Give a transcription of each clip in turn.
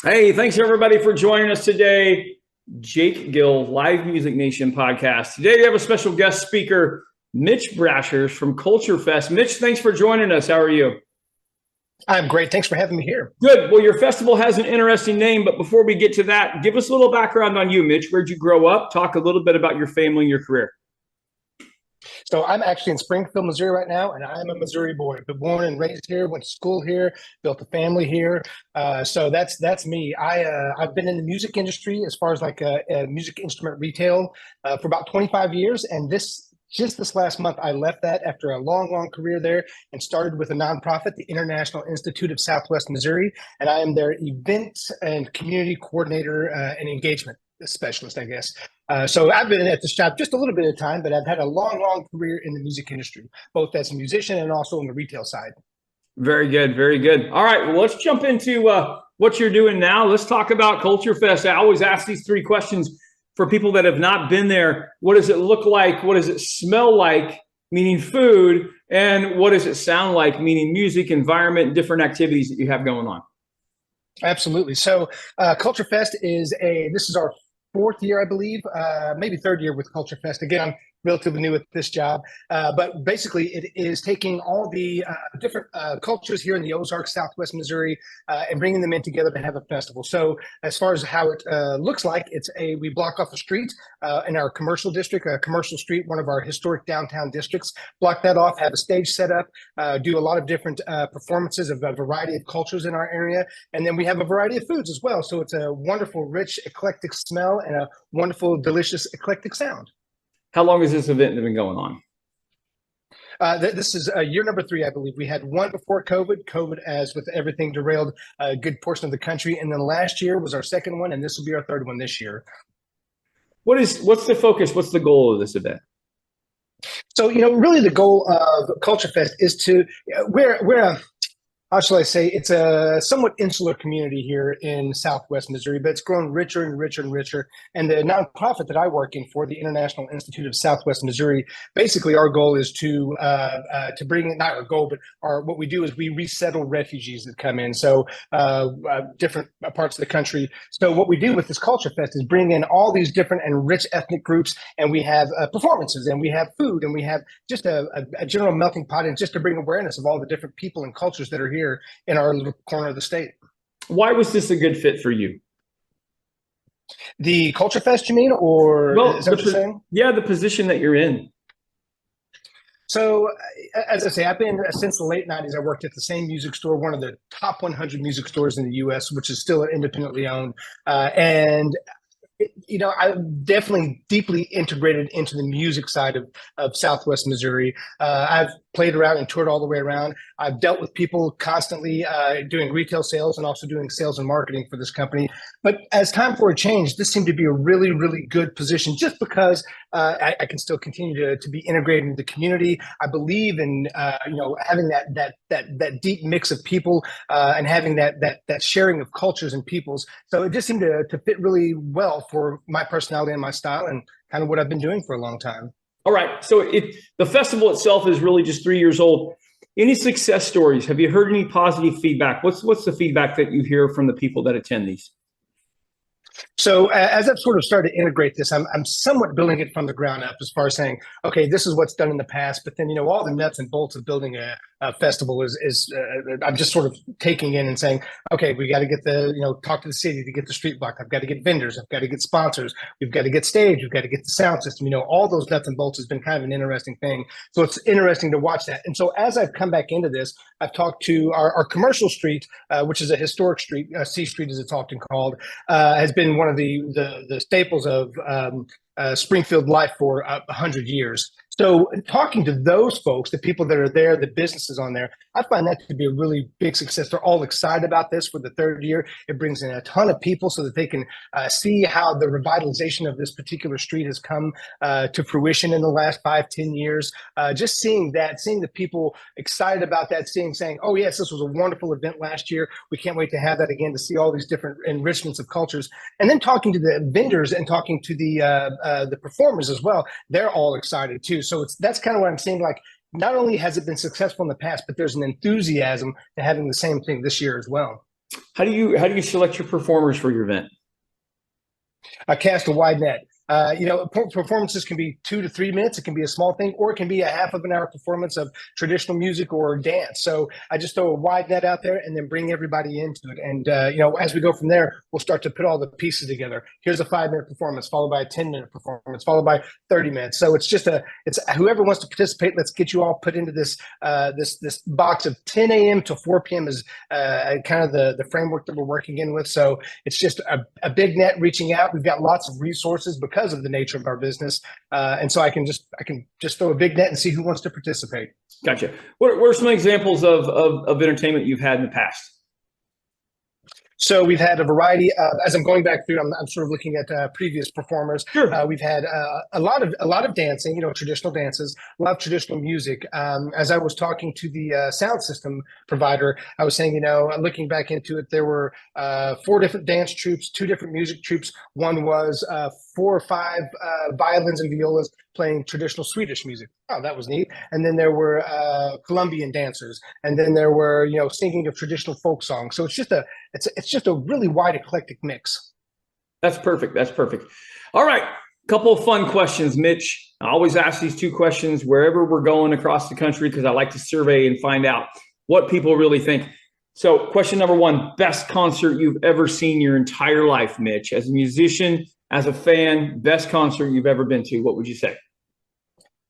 Hey, thanks everybody for joining us today. Jake Gill, Live Music Nation podcast. Today we have a special guest speaker, Mitch Brashers from Culture Fest. Mitch, thanks for joining us. How are you? I'm great. Thanks for having me here. Good. Well, your festival has an interesting name, but before we get to that, give us a little background on you, Mitch. Where'd you grow up? Talk a little bit about your family and your career. So I'm actually in Springfield, Missouri right now, and I'm a Missouri boy. But born and raised here, went to school here, built a family here. So that's me. I've been in the music industry as far as like a music instrument retail for about 25 years, and this last month, I left that after a long career there and started with a nonprofit, the International Institute of Southwest Missouri, and I am their event and community coordinator and engagement specialist, I guess. So I've been at this job just a little bit of time, but I've had a long career in the music industry, both as a musician and also on the retail side. Very good. Very good. All right. Well, let's jump into what you're doing now. Let's talk about Culture Fest. I always ask these three questions for people that have not been there. What does it look like? What does it smell like? Meaning food. And what does it sound like? Meaning music, environment, different activities that you have going on. Absolutely. So Culture Fest this is our fourth year, I believe, maybe third year with Culture Fest. Again, I'm relatively new at this job, but basically it is taking all the different cultures here in the Ozarks, Southwest Missouri, and bringing them in together to have a festival. So as far as how it looks like, we block off the street in our commercial district, a commercial street, one of our historic downtown districts, block that off, have a stage set up, do a lot of different performances of a variety of cultures in our area. And then we have a variety of foods as well. So it's a wonderful, rich, eclectic smell and a wonderful, delicious, eclectic sound. How long has this event been going on? This is year number 3, I believe. We had one before COVID. COVID, as with everything, derailed a good portion of the country. And then last year was our second one, and this will be our third one this year. What's the focus? What's the goal of this event? So, really the goal of Culture Fest is how shall I say, it's a somewhat insular community here in Southwest Missouri, but it's grown richer and richer and richer. And the nonprofit that I work in for, the International Institute of Southwest Missouri, basically our goal is to bring, not our goal, but what we do is we resettle refugees that come in. So different parts of the country. So what we do with this Culture Fest is bring in all these different and rich ethnic groups, and we have performances, and we have food, and we have just a general melting pot, and just to bring awareness of all the different people and cultures that are here in our little corner of the state. Why was this a good fit for you? The Culture Fest, you mean, or well, is that what you're saying? Yeah, the position that you're in. So, as I say, I've been since the late 90s. I worked at the same music store, one of the top 100 music stores in the U.S., which is still independently owned, and I'm definitely deeply integrated into the music side of Southwest Missouri. I've played around and toured all the way around. I've dealt with people constantly doing retail sales and also doing sales and marketing for this company. But as time for a change, this seemed to be a really good position just because I can still continue to be integrated into the community. I believe in having that deep mix of people and having that sharing of cultures and peoples. So it just seemed to fit really well for my personality and my style and kind of what I've been doing for a long time. All right. So the festival itself is really just 3 years old. Any success stories? Have you heard any positive feedback? What's the feedback that you hear from the people that attend these? So as I've sort of started to integrate this, I'm somewhat building it from the ground up as far as saying, okay, this is what's done in the past, but then, all the nuts and bolts of building a festival is I'm just sort of taking in and saying, okay, we got to get talk to the city to get the street blocked. I've got to get vendors. I've got to get sponsors. We've got to get stage. We've got to get the sound system. All those nuts and bolts has been kind of an interesting thing. So it's interesting to watch that. And so as I've come back into this, I've talked to our commercial street, which is a historic street, C Street as it's often called, has been one of the staples of Springfield life for 100 years. So talking to those folks, the people that are there, the businesses on there, I find that to be a really big success. They're all excited about this for the third year. It brings in a ton of people so that they can see how the revitalization of this particular street has come to fruition in the last 5-10 years. Just seeing the people excited about that, saying, oh yes, this was a wonderful event last year. We can't wait to have that again, to see all these different enrichments of cultures. And then talking to the vendors and talking to the performers as well, they're all excited too. So that's kind of what I'm saying. Like, not only has it been successful in the past, but there's an enthusiasm to having the same thing this year as well. How do you select your performers for your event? I cast a wide net. Performances can be 2 to 3 minutes. It can be a small thing, or it can be a half of an hour performance of traditional music or dance. So I just throw a wide net out there and then bring everybody into it. And, as we go from there, we'll start to put all the pieces together. Here's a 5 minute performance, followed by a 10 minute performance, followed by 30 minutes. So it's whoever wants to participate. Let's get you all put into this box of 10 a.m. to 4 p.m. is kind of the framework that we're working in with. So it's just a big net reaching out. We've got lots of resources because of the nature of our business, and so I can just throw a big net and see who wants to participate. Gotcha. What are some examples of entertainment you've had in the past? So we've had a variety. As I'm going back through, I'm sort of looking at previous performers. Sure. We've had a lot of dancing, traditional dances, a lot of traditional music. As I was talking to the sound system provider, I was saying, looking back into it, there were 4 different dance troupes, 2 different music troupes. One was 4 or 5 violins and violas playing traditional Swedish music. Oh, that was neat. And then there were Colombian dancers, and then there were singing of traditional folk songs. So it's just a really wide eclectic mix. That's perfect. That's perfect. All right. Couple of fun questions, Mitch. I always ask these 2 questions wherever we're going across the country because I like to survey and find out what people really think. So question number 1, best concert you've ever seen your entire life, Mitch, as a musician, as a fan, best concert you've ever been to. What would you say?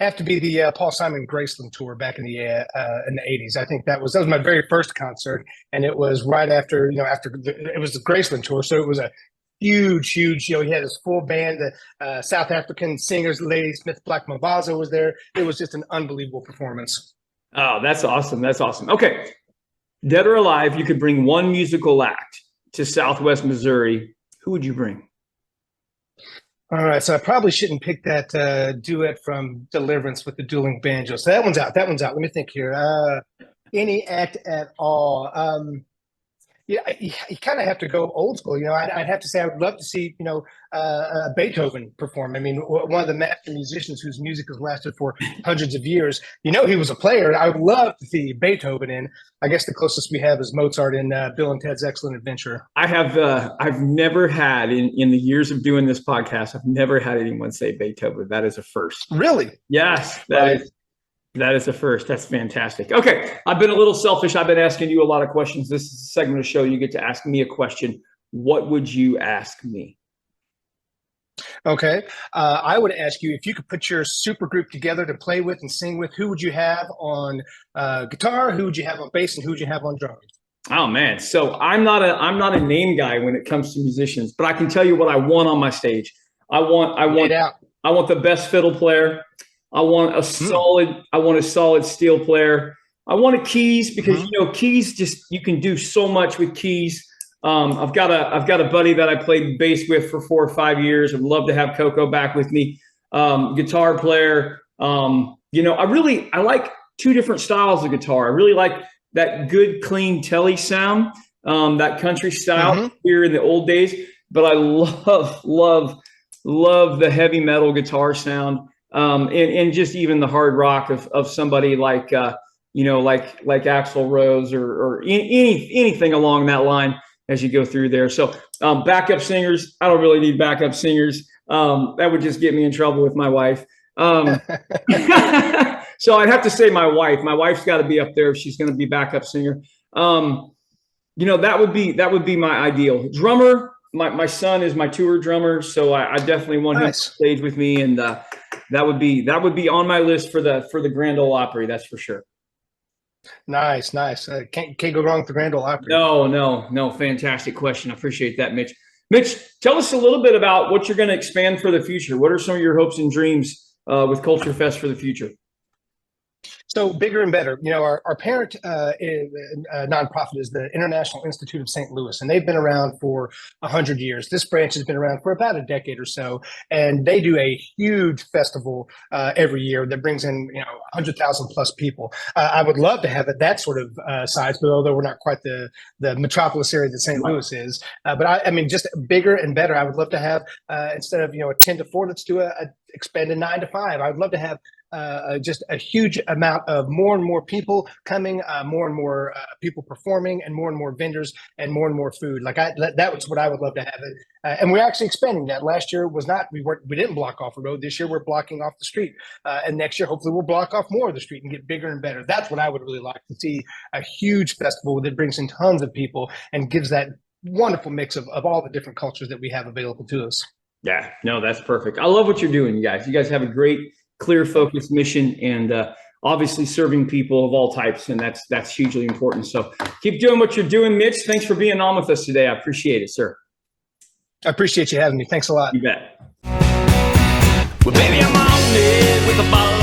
Have to be the Paul Simon Graceland tour back in the '80s. I think that was my very first concert, and it was right after it was the Graceland tour, so it was a huge. He had his full band. The South African singers, Lady Smith Black Mambazo was there. It was just an unbelievable performance. Oh, that's awesome. That's awesome. Okay, dead or alive, you could bring one musical act to Southwest Missouri. Who would you bring? All right, so I probably shouldn't pick that duet from Deliverance with the dueling banjo. So that one's out. Let me think here. Any act at all. You kind of have to go old school. I'd have to say I would love to see, Beethoven perform. I mean, one of the master musicians whose music has lasted for hundreds of years. He was a player. I would love to see Beethoven in. I guess the closest we have is Mozart in Bill and Ted's Excellent Adventure. I've never had in the years of doing this podcast, I've never had anyone say Beethoven. That is a first. Really? Yes, that is a first. That's fantastic. Okay, I've been a little selfish. I've been asking you a lot of questions. This is a segment of the show. You get to ask me a question. What would you ask me? Okay. I would ask you if you could put your super group together to play with and sing with, who would you have on guitar? Who would you have on bass? And who would you have on drums? Oh man. So I'm not a name guy when it comes to musicians, but I can tell you what I want on my stage. I want the best fiddle player. I want a solid steel player. I want a keys because keys you can do so much with keys. I've got a buddy that I played bass with for 4 or 5 years. I'd love to have Coco back with me. Guitar player. I like 2 different styles of guitar. I really like that good, clean telly sound, that country style here in the old days. But I love the heavy metal guitar sound. And just even the hard rock of somebody like like Axl Rose or anything along that line as you go through there. So backup singers, I don't really need backup singers. That would just get me in trouble with my wife. So I'd have to say my wife. My wife's got to be up there if she's going to be backup singer. That would be my ideal drummer. My son is my tour drummer, so I definitely want him to stage with me, and that would be on my list for the Grand Ole Opry. That's for sure. Nice. Can't go wrong with the Grand Ole Opry. No. Fantastic question. I appreciate that, Mitch. Mitch, tell us a little bit about what you're going to expand for the future. What are some of your hopes and dreams with Culture Fest for the future? So bigger and better. Our parent nonprofit is the International Institute of St. Louis, and they've been around for 100 years. This branch has been around for about a decade or so, and they do a huge festival every year that brings in 100,000 plus people. I would love to have it that sort of size, but although we're not quite the metropolis area that St. Louis is, but I mean just bigger and better. I would love to have instead of a 10 to 4, let's do a expand to 9 to 5. I'd love to have just a huge amount of more and more people coming, more and more people performing, and more vendors and more food. Like that was what I would love to have it. And we're actually expanding that. Last year was not, we didn't block off a road. This year we're blocking off the street. And next year, hopefully we'll block off more of the street and get bigger and better. That's what I would really like to see, a huge festival that brings in tons of people and gives that wonderful mix of all the different cultures that we have available to us. Yeah, no, that's perfect. I love what you're doing, you guys. You guys have a great, clear, focused mission, and obviously serving people of all types, and that's hugely important. So keep doing what you're doing, Mitch. Thanks for being on with us today. I appreciate it, sir. I appreciate you having me. Thanks a lot. You bet. Well, baby, I'm on it with a bottle